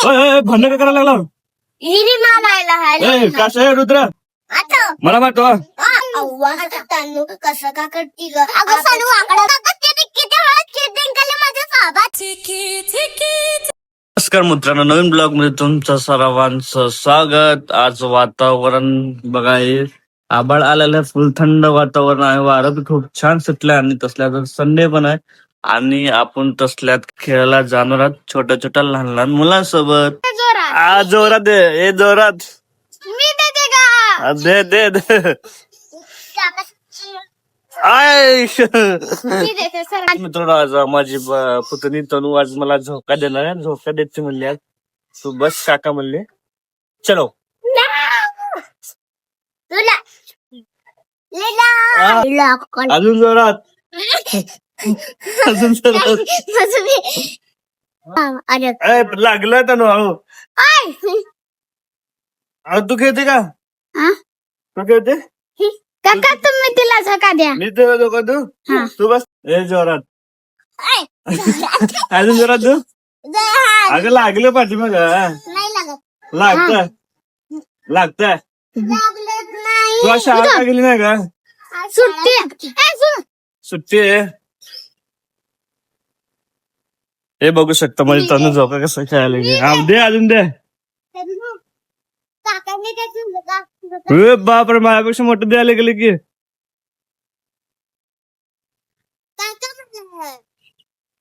भांडण का करायला लागला? हिरी मारायला कसं आहे रुद्र? मला वाटतो अव्वा तानू कसं का करती ग? अगं सानू आकडा किती वेळा चिटिंग केली माझ्या सोबत. नमस्कार मित्रांनो, नवीन ब्लॉग मध्ये तुमचं सर्वांचं स्वागत. आज वातावरण बघा, हे आभाळ आलेलं फुल थंड वातावरण आहे. वारं बी खूप छान सुटलंय आणि तसल्यात संडे पण आहे आणि आपण तसल्यात खेळायला जाणार आहोत छोट्या छोट्या लहान लहान मुलांसोबत. जोरात जोरात दे, हे जोरात मी देते का? दे आय मी देते सर. मित्रांनो, आज माझी पुतणी तनू आज मला झोका देणार आहे. झोका द्यायची म्हणली आज. तू बस काका म्हणले. चलो तुला लीला अजून जोरात अजून जोरात. अरे लागलं तनू. अहो तू खेळते का? तू खेळते? काका तुम्ही तिला झका द्या. मी तुला झोका तू हा. तू बस. ए जोरात अजून जोरात तू. अगं लागलं पाठीमाग. नाही लागत लागतंय. नाही तू आज शाळा का गेली नाही का? सुट्टी सुट्टी आहे. हे बघू शकता माझी तनू झोका कसं खेळायला गेली. दे अजून दे. काकाने ए बापरे, माझ्यापेक्षा मोठं द्यायला गेले की.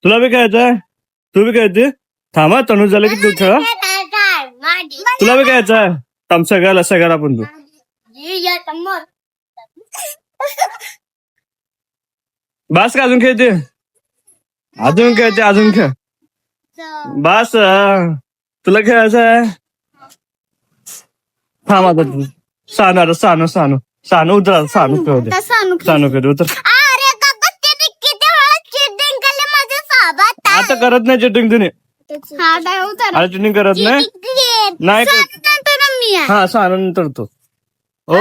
तुला बी खेळायचंय? तू बी खेळते? थांबा, तनू झालं की तू खेळ. तुला बी खेळायचंय? थांब, सगळ्याला पण तू. बस का अजून खेळते? अजून खेळ. बस तुला खेळायचंय? थांब आता तू. सानू उतर. सानू खेळते उतर. अरे काका किती वेळा चिटिंग केली माझ्या सोबत. आता करत नाही चिटिंग तुम्ही. आता चिटिंग करत नाही मी हा. सानू नंतर तो. ओ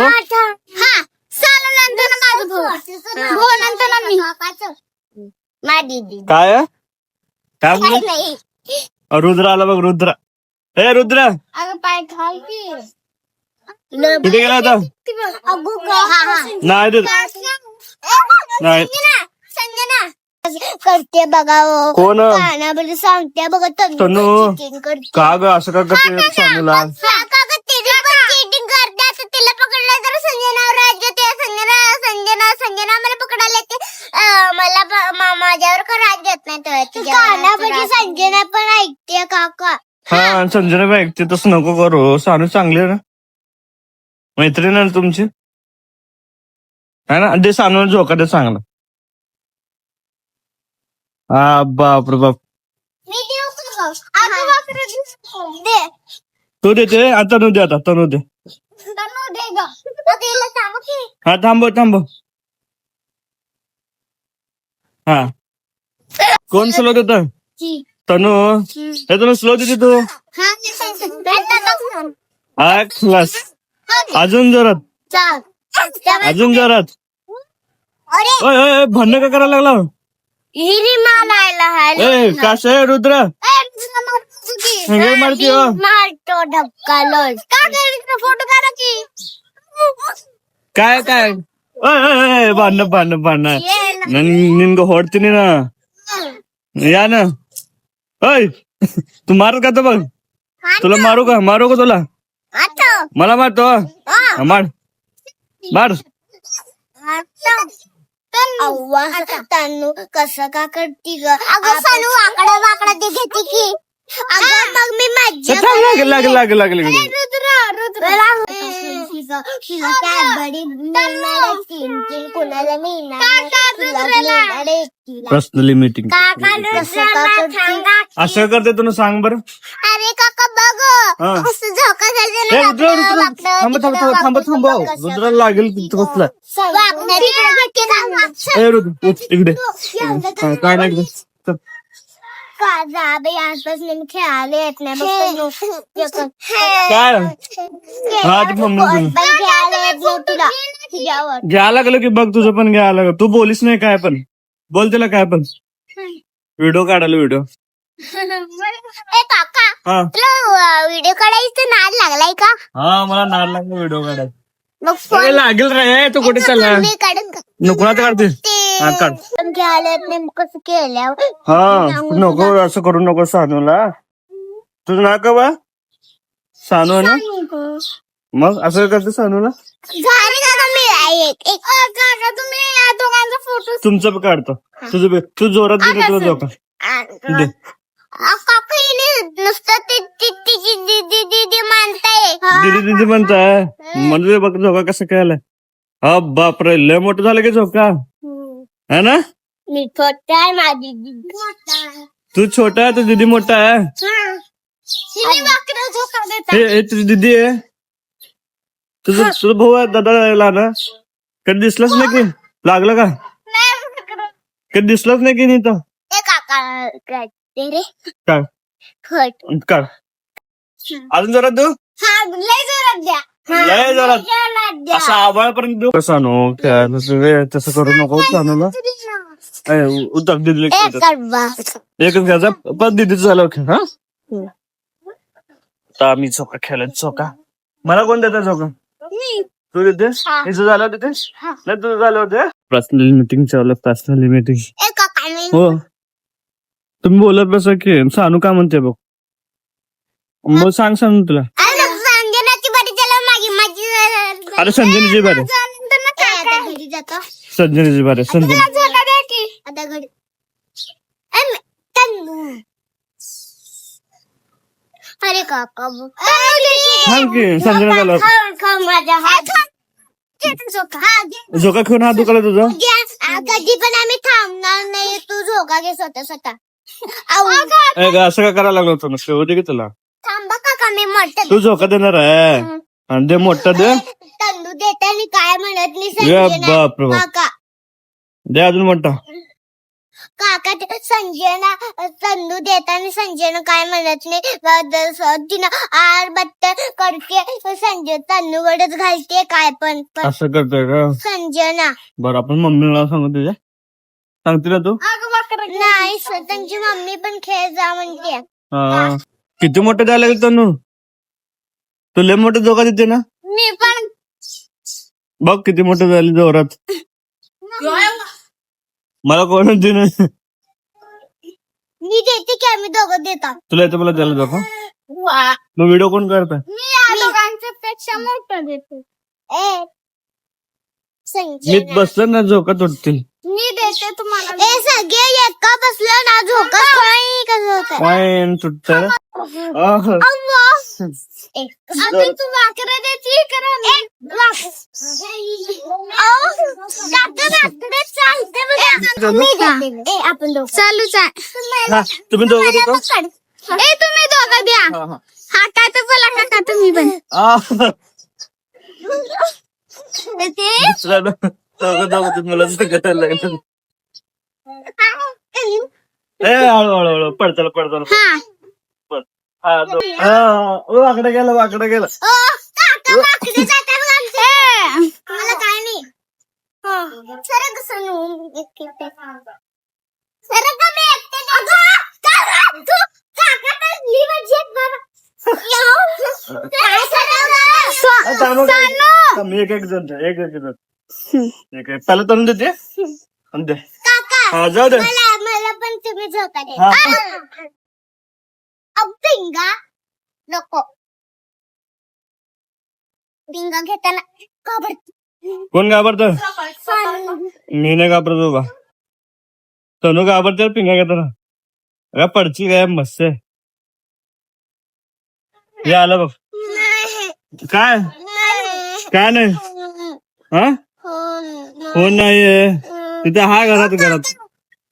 सानू नंतर माझं भाऊ नंतर मी माझी काय बोल? नाही. रुद्र आला बघ. रुद्र अगं पाय खाल की कुठे गेला आता? नाही नाही. संजना करते बघा. कोण? कानामध्ये सांगते बघा. तनू का ग असं का करते सानूला? चीटिंग करते. आता तिला पकडलं तर संजना राज्य ते संजना मला पकडायला येते. मला माझ्यावर का राज देत नाही. कानामध्ये संजना पण ऐकते काका. हा, संजना बी ऐकते. तसं नको करू. सानू चांगली आहे ना, मैत्रीण आहे ना तुमची, है ना? दे सानूला झोका दे चांगला. हा बाप रे बाप. मी देऊ का? दे तू देते आता. तनू दे. तनू दे ग. तिला सांगू की हा थांब. हा, कोण स्लो देत? तनू. हे तनू स्लो देते तू. हा क्लास. अजून जोरात. ओय भांडण का करायला लागला? हिरी मारायला कसं आहे रुद्र? हिंगे मारती हो. मारतो धक्का लोट. फोटो काढा की. काय भांडण ನಿನ್ಗೆ ಹೊಡ್ತೀನಿ ನಾ. ಯಾನ ओय तू मारत का? तर बघ, तुला मारू का तुला? मला मारतो. मार. अव्वा तानू कसं का करती ग? अगं सानू आकडा ते घेते की. अगं मग मी माझ्या लागले. कुणाला मिळणार पर्सनली मीटिंग असं करते तुला सांग बरं. अरे काका बघ असं झोका थांब. रुद्राला लागेल कसला. रुद्र इकडे. काय नाही खेळायला येत नाही. काय हा ते मम्मी तुला घ्यायला लागलं की बघ, तुझं पण घ्यायला लागलं. तू बोलीस नाही काय पण. बोल तिला काय पण. व्हिडिओ काढायला. ए काका हा तुला व्हिडिओ काढायचं नाद लागलाय का? हा मला नाद लागला व्हिडिओ काढायला. मग अरे लागेल रे तू कुठे चालला मी काढून का? नको आता काढते हा काढ पण घ्यायला नेमकं कसं केल्यावर हा नको असं करू नको सानूला. तुझं नाव का बा सानू आहे ना मग असं करते सानूला. झाले का मी एक काका तुम्ही या दोघांचा फोटो तुमचं पण काढतो तुझं बी. तू जोरात दे तुला झोका दे. काका हिने नुसतं तिची दीदी दीदी मानताय दिदी दिदी म्हणताय म्हणजे बघ झोका कसं केलाय. हा बापरे लय मोठं झालं की झोका है ना. मी छोटा आहे माझी दीदी तू छोटा आहे तू दिदी मोठा आहे. झोका देतात हे तुझी दिदी आहे. तुझं भाऊ आहे दादा यायला ना. कधी दिसलाच नाही की लागलं का कधी दिसलाच नाही की नाही तर काका करते रे काय खट काढ अजून जरा देऊ लय जोरात द्या लय जोरात. जोरात द्या असं आवाळपर्यंत देऊ सानू तसं करू नको सानूला. उतर दिदी एकच घ्यायचा पण दिदीच झालं ओके हा. आता आम्ही चोका खेळत चोका मला कोण देता चोका तू देतेस हिचं झालं देतेस नाही तुझं झालं होते. पर्सनल मीटिंग चालू पर्सनल मीटिंग हो तुम्ही बोलत बसा की सानू काय म्हणते बघ मग सांग सांग तुला. संजनाची बरी त्याला मागे माझी अरे संजनीची बारे घरी जातो संजनीची बारे संजनी झोका द्या की आता घरी अरे काका सांग की संजना झाला माझ्या झोका घेऊन हात दुखाला तुझा. कधी पण आम्ही थांबणार नाही तू झोका घे स्वतः स्वतः असं काय करायला लागलं होतं नसतं होते की तुला. थांबा काका मी मोठं तू झोका देणार आहे आणि दे मोठा दे तंदू देते आणि काय म्हणत नाही ये संजना बाप रे बाप. काका दे अजून मोठा काका संजना तंदू देताना संजना काय म्हणत नाही तिनं आर बत्तर करते संजय तंदूवरच घालते काय पण असं करतोय का संजना बरं आपण मम्मीला सांगू तुझ्या सांगते ना तू. नाही त्यांची मम्मी पण खेळ जा म्हणते हा किती मोठं द्यायला लागेल तनु तू लय मोठं झोका देते ना. मी पण बघ किती मोठं झाली जोरात. मला कोण दे नाही मी देते की आम्ही दोघं देतात तुला येतं मला द्यायला झोका. वा मग व्हिडिओ कोण करता मी या दोघांच्या पेक्षा मोठं देते मी बसलं ना झोका तुटतील. मी देते तुम्हाला सगळे एका बसलं ना झोका कसं होतं वाईन तुटत तू वाकडे देते आपण चालूच आहे तुम्ही दोघं देतो तुम्ही दोघं द्या हा काय तर बोला काका तुम्ही पण मला करायला लागलं. हळूहळू पडताल पडताल वाकडे गेलं वाकडे गेलं. मला काय नाही सर कसं सर मी एक जण एक पहिला तरुण देते आणि दे हा जाऊ दे मला पण तुम्ही झोका हा. पिंगा नको पिंगा घेताना कोण घाबरत मी नाही घाबरत बाबा तनु घाबरते पिंगा घेताना अगं पडची काय मस्त आहे. हे आलं बघ काय काय नाही हा फोन नाहीये तिथे हा घरात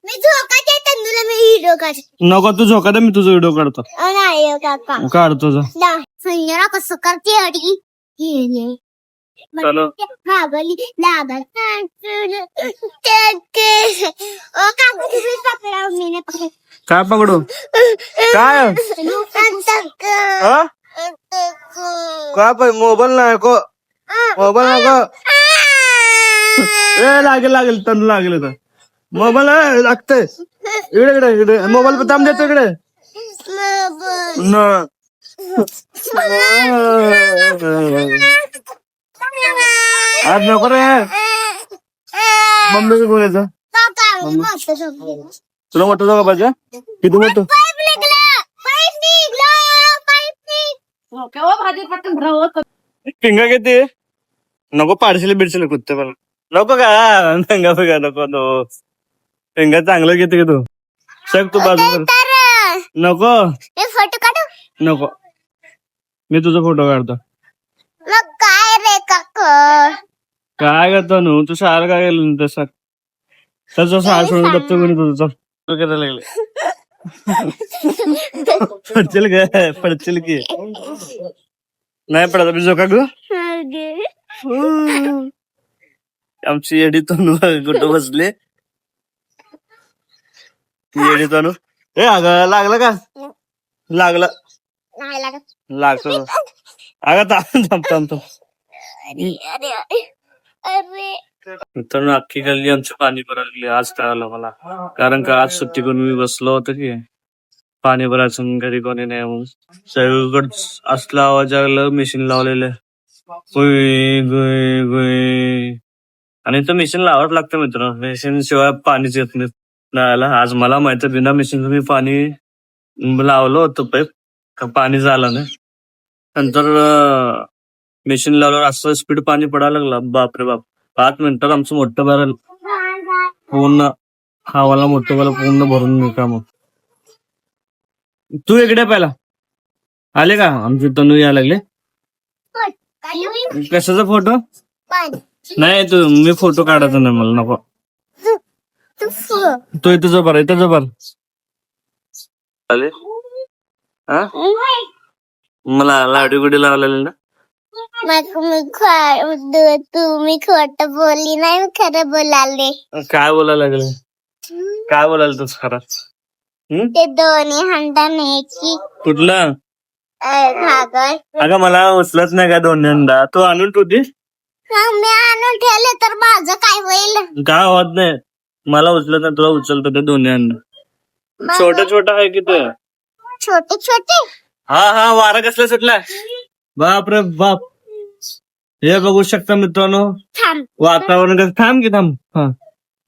मी झोका देते तुला मी व्हिडिओ काढ नको तू झोका दे मी तुझा व्हिडिओ काढतो नाही काका काढतो संजना कसं करते अडी चलो भागली लागल पकडा मी काय पकडू काय काय मोबाईल नाही को मोबाईल नको लागेल लागेल तनु लागेल तर मोबाईल लागतंय इकडे इकडे इकडे मोबाईल थांब देतो इकडे आज नको रे मम्मी बोलायचं तुला मोठं जाऊ का पाहिजे किती मोठं पिंगा किती नको पाडशील बिडशील कुत्ते पण नको का पिंगा पिंगा नको नो पिंगा चांगलं घेते की तू सग तू बाजू नको फोटो काढू नको मी तुझा फोटो काढतो मग काय रे काका काय करतो नू तू शाळा काय गेलो तसं तसं शाळा सोडून बघतो कोणी तुझं करायला लागले पडशील काय पडशील की नाही पडत मी झोका ग आमची येडी तनू कुठं बसले ती येडी तनू ए अगं लागलं का लागलं नाही लागत लागतो अगं थांब थांब थांब अरे मित्रांनो अख्खी गल्ली आमची पाणी भरायला लागली आज कळालं मला कारण का आज सुट्टी करून मी बसलो होतो की पाणी भरायचं घरी कोणी नाही म्हणून सगळीकडे असला आवाज आला मशीन लावलेलं गुई गुई गुई आणि तो मशीन लावावं लागतं मित्र मशीन शिवाय पाणीच येत नाही नळाला आज मला माहिती बिना मशीन मी पाणी लावलं होतं पाईप पाणी झालं नाही नंतर मशीन लावल्यावर असं स्पीड पाणी पडायला लागला बापरे बाप 5 मिनिटात आमचं मोठं बॅरल पूर्ण हवाला मोठं बॅरल पूर्ण भरून निघा मग तू इकडे पहिला आले का आमची तनू यायला लागले कशाचा फोटो नाही तू मी फोटो काढायचा नाही मला नको तो इथं जबर इथं जबर आले हा मला लाडू गुडी लावलेले ना तुम्ही खोट बोलली नाही मी खरं बोलाले काय बोलायला लागले काय बोलायला तूच खरा ते दोन्ही हंडाने की कुठलं घागर अगं मला उचलत नाही का दोन्हींदा तू आणून ठेवतीस मी आणून ठेवले तर माझं काय होईल काय होत नाही मला उचलत नाही तुला उचलतो ते दोन्ही छोटा छोटा आहे की ते छोटे छोटे हा हा वारा कसला सुटला बाप रे बाप हे बघू शकता मित्रांनो थांब वातावरण कसं थांब की थांब हा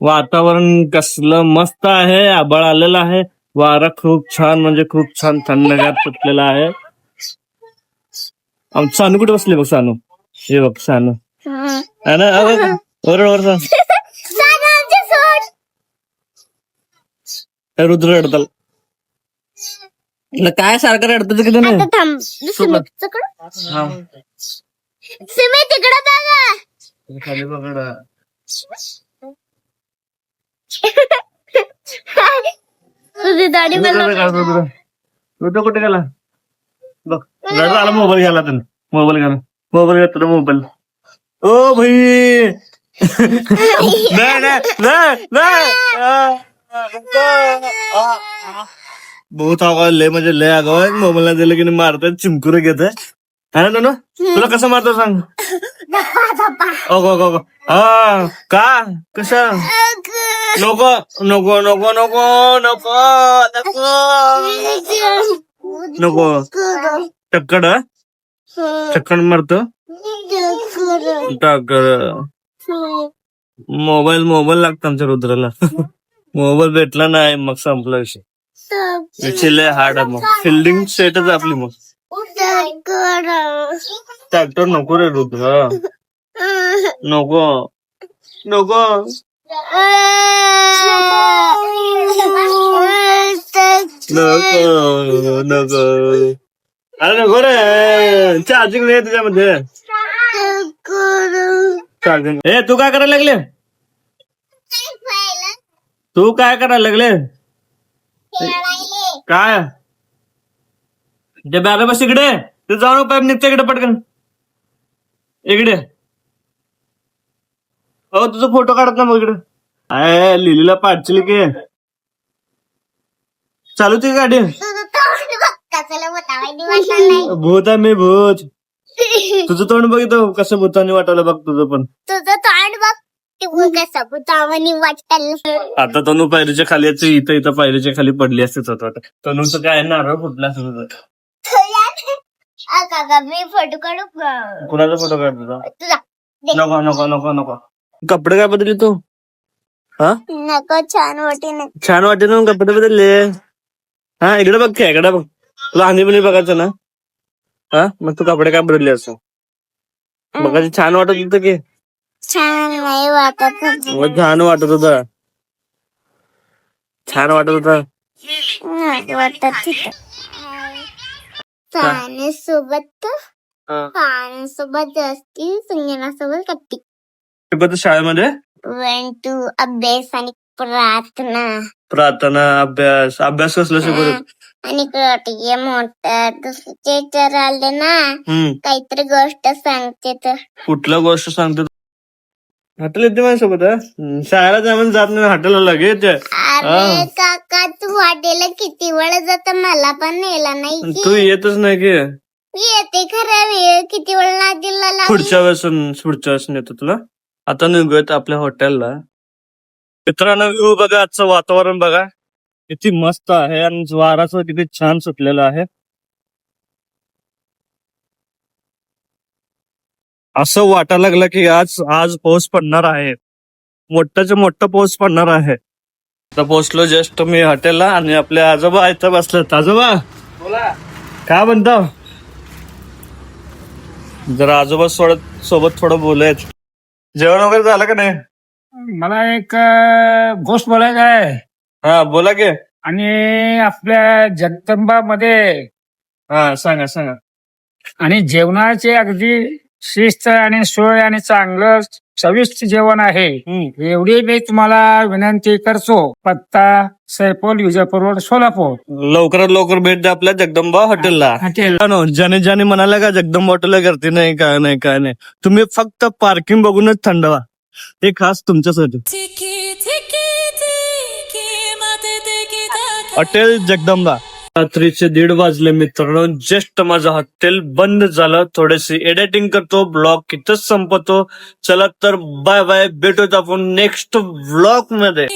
वातावरण कसलं मस्त आहे आभाळ आलेला आहे वारा खूप छान म्हणजे खूप छान थंडगार सुटलेला आहे आमचं सानू कुठे बसले बघ सानू हे बघ सानू है ना बरोबर रुद्र रडताल काय सारखं रडतं किती नाही थांब सिमी तिकडे बघा खाली बघा तुझी दाढी रुद्र कुठे गेला बघ रडता आला मोबाईल घ्यायला त्यानं मोबाईल घेतो मोबाईल ओ भाई बहुत आवाज लय म्हणजे लय आगाव मोबाईल दिलं की मारतात चिमकुरे घेत है ना तुला कसं मारतो सांग हा का कसं नको नको नको नको नको नको नको चक्कड मारतो टाकर मोबाईल लागतो आमच्या रुद्राला मोबाईल भेटला नाही मग संपला विषय लय हार्ड मग फिल्डिंग सेटच आपली मग ट्रॅक्टर नको रे रुद्र नको नको नको नको अरे नको रे चार्जिंग नाही तुझ्यामध्ये चार्जिंग ए तू काय करायला लागले तू काय करायला लागले काय ते बॅग बस इकडे तू जाऊ पाईप निघते इकडे पटकन इकडे हो तुझा फोटो काढत ना मग इकडे लिलीला पाडशील की चालू ती गाडी भूत आहे मी भूत तुझं तोंड बघितलं कसं भूतानी वाटायला बघ तुझं पण तुझं तोंड बघ कसं भूतावानी वाटलं आता तनू पायरीच्या खाली इथं पायरीच्या खाली पडली असते तनूचं काय नारळ फुटला असं बघा मी फोटो काढू का? कुणाचा फोटो काढतो तुझा नको नको नको नको. कपडे काय बदलले तू? हा नको छान वाटे नाही. छान वाटते ना मग कपडे बदलले. हा इकडे बघ की इकडे बघ. तुला आंधी पण बघायचं ना. हा मग तू कपडे काय बदलले असं बघायचं छान वाटत होतं की. छान नाही वाटत. मग छान वाटत होतं. छान वाटत होतं. नाही वाटत. पाण्यासोबत पाण्यासोबत जास्ती संजनासोबत कट्टी शाळेमध्ये वन टू अभ्यास आणि प्रार्थना प्रार्थना अभ्यास अभ्यास कसला शिकवत. आणि कटी मोठा दुसरे टीचर आले ना काहीतरी गोष्ट सांगते तर कुठल्या गोष्ट सांगतो. हॉटेल येते माझ्यासोबत शाळेला जाऊन जात नाही हॉटेलला लगेच. अरे काका तू हॉटेलला किती वेळ जात मला पण नेला नाही तू येतच नाही की. येते खरं वेळ किती वेळ लागेल. पुढच्या वेळेस नेतो तुला. आता निघूयात आपल्या हॉटेलला. मित्रांनो व्ह्यू बघा आजचं वातावरण बघा किती मस्त आहे आणि वाराचं किती छान सुटलेलं आहे. असं वाटायला लागलं की आज पाऊस पडणार आहे. मोठाच्या मोठा पाऊस पडणार आहे. आता पोहोचलो जस्ट मी हॉटेलला आणि आपले आजोबा इथं बसलेत. आजोबा बोला. काय म्हणता. जरा आजोबा सोबत थोडं बोलायच. जेवण वगैरे झालं का नाही. मला एक गोष्ट बोलायचं आहे. हा बोला की. आणि आपल्या जगदंबा मध्ये हा सांगा सांगा. आणि जेवणाचे अगदी शिस्त आणि सोय आणि चांगलं चविष्ट जेवण आहे एवढी मी तुम्हाला विनंती करतो. पत्ता सैपोल विजापूर रोड सोलापूर. लवकरात लवकर भेट द्या आपल्या जगदंबा हॉटेलला. ज्याने ज्याने म्हणाला का जगदंबा हॉटेलला करते नाही काय नाही काय नाही तुम्ही फक्त पार्किंग बघूनच थंड व्हा. हे खास तुमच्यासाठी. हॉटेल जगदंबा. रात्रीचे 1:30 वाजले मित्रांनो. जस्ट माझं हॉटेल बंद झालं. थोडीशी एडिटिंग करतो ब्लॉग इथंच संपवतो. चला तर बाय बाय. भेटूत आपण नेक्स्ट व्लॉग मध्ये.